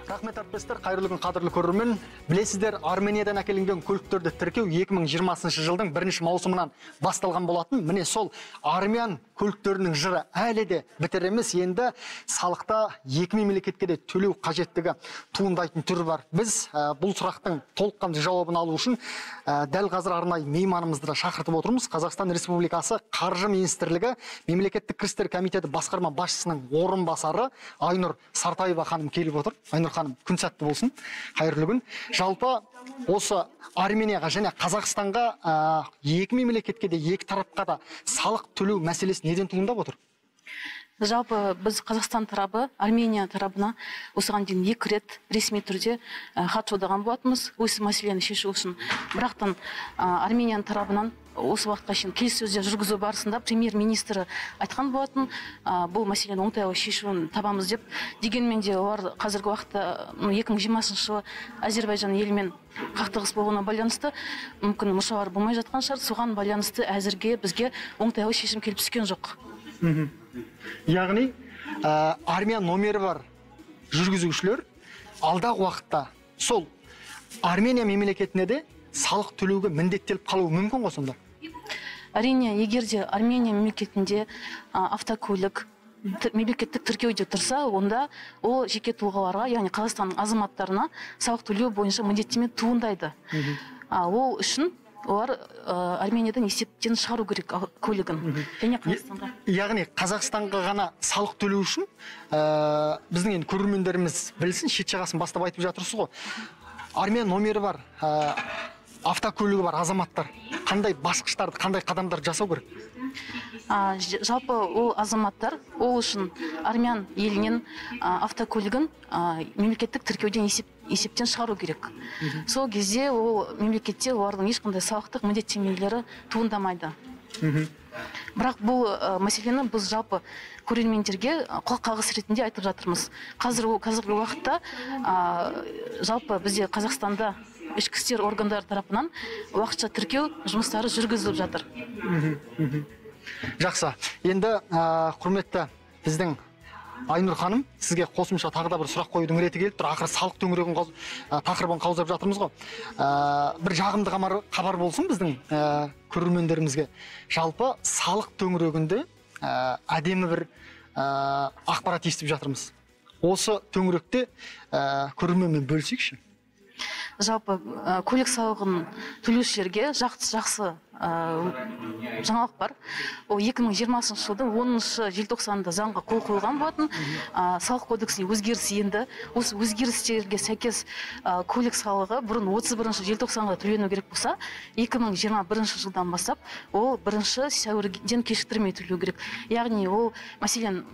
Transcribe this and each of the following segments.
Рахмет әріптестер, қайырлы күн қадірлі көрермен. Білесіздер, Армениядан әкелінген көліктерді тіркеу 2020 жылдың 1 маусымынан басталған болатын. Міне сол армян көліктерінің жыры әлі де бітер емес. Енді салықта екі мемлекетке де төлеу қажеттігі туындайтын түрі бар. Біз бұл сұрақтың толыққанды жауабын алу үшін дәл қазір арнайы мейманымызды да шақыртып отырмыз. Қазақстан Республикасы Қаржы министрлігі Мемлекеттік кірістер комитеті басқарма басшысының орынбасары Айнұр Сартаева ханым келіп отыр. Айнұр ханым, күн сәтті болсын. Қайырлы күн. Жалпы осы Арменияға және Қазақстанға екі мемлекетке де екі тарапқа да салық төлеу мәселесі неден туындап отыр? Жалпы біз Қазақстан тарабы Армения тарабына осыған дейін екі рет ресми түрде хат жолдаған болатынбыз осы мәселені шешу үшін. Бірақтан Армения тарабынан осы уақытқа шейін келіссөздер жүргізу барысында премьер-министрі айтқан болатын, бұл мәселені оңтайлы шешуін табамыз деп. Дегенмен де олар қазіргі уақытта 2020 жылы Әзербайжан елімен қақтығыс болуына байланысты мүмкін мұшалар болмай жатқан шығар. Соған байланысты әзірге бізге оңтайлы шешім келіп түскен жоқ. Яғни армян номері бар жүргізушілер алдағы уақытта сол Армения мемлекетіне де салық төлеуге міндеттеліп қалуы мүмкін ғой сонда? Әрине, егер де Армения мемлекетінде автокөлік мемлекеттік тіркеуде тұрса, онда ол жеке тұлғаларға, яғни Қазақстанның азаматтарына салық төлеу бойынша міндеттеме туындайды. Ол үшін олар Армениядан есептен шығару керек көлігін. Және Қазақстанға. Яғни Қазақстанға ғана салық төлеу үшін біздің енді көрермендеріміз білсін, шет жағасын бастап айтып жатырсыз ғой. Армян номері бар, автокөлігі бар азаматтар қандай басқыштарды, қандай қадамдар жасау керек? Жалпы ол азаматтар ол үшін армян елінен автокөлігін мемлекеттік тіркеуден есептен шығару керек. Сол кезде ол мемлекетте олардың ешқандай салықтық міндеттемелері туындамайды. Бірақ бұл мәселені біз жалпы көрермендерге құлаққағыс ретінде айтып жатырмыз. Қазіргі уақытта жалпы бізде Қазақстанда ішкі істер органдары тарапынан уақытша тіркеу жұмыстары жүргізіліп жатыр. Жақсы. Енді құрметті біздің Айнұр ханым, сізге қосымша тағы да бір сұрақ қоюдың реті келіп тұр. Ақыры салық төңірегін тақырыбын қаузап жатырмыз ғой. Бір жағымды хабар болсын біздің көрермендерімізге. Жалпы салық төңірегінде әдемі бір ақпарат естіп жатырмыз. Осы төңіректе көрерменмен бөлісейікші. Жалпы көлік салығын төлеушілерге жақсы жаңалық бар. Ол 2020 жылдың 10 желтоқсанында заңға қол қойылған болатын. Салық кодексіне өзгеріс енді. Осы өзгерістерге сәйкес көлік салығы бұрын 31 желтоқсанға төлену керек болса, 2021 жылдан бастап ол 1 сәуірден кешіктірмей төлеу керек. Яғни ол мәселен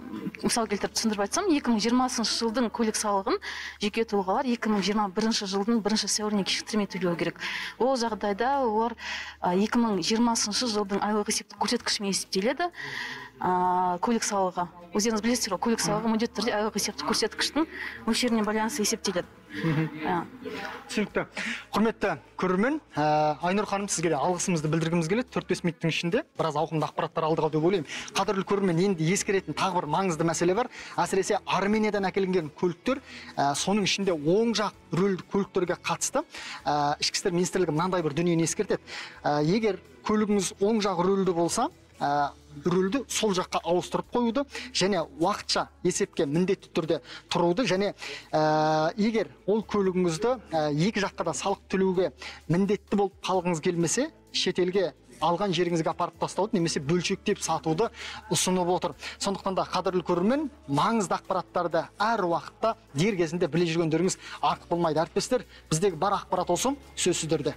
мысал келтіріп түсіндіріп айтсам, 2020 жылдың көлік салығын жеке тұлғалар 2021 жылдың 1 сәуіріне кешіктірмей төлеу керек. Ол жағдайда олар 2020 жылдың айлық есептік көрсеткішімен есептеледі көлік салығы. Өздеріңіз білесіздер, көлік салығы міндетті түрде айлық есептік көрсеткіштің мөлшеріне байланысты есептеледі. Түсінікті. Құрметті көрермен, Айнұр ханым, сізге де алғысымызды білдіргіміз келеді. 4-5 минуттың ішінде біраз ауқымды ақпараттар алдық деп ойлаймын. Қадірлі көрермен, енді ескеретін тағы бір маңызды мәселе бар. Әсіресе Армениядан әкелінген көліктер, соның ішінде оң жақ рөлді көліктерге қатысты ішкі істер министрлігі мынандай бір дүниені ескертеді. Егер көлігіңіз оң жақ рөлді болса, рөлді сол жаққа ауыстырып қоюды және уақытша есепке міндетті түрде тұруды және егер ол көлігіңізді екі жаққа да салық төлеуге міндетті болып қалғыңыз келмесе, шетелге алған жеріңізге апарып тастауды немесе бөлшектеп сатуды ұсынып отыр. Сондықтан да қадірлі көрермен, маңызды ақпараттарды әр уақытта дер кезінде біле жүргендеріңіз артық болмайды. Әріптестер, біздегі бар ақпарат осы, сөз сіздерде.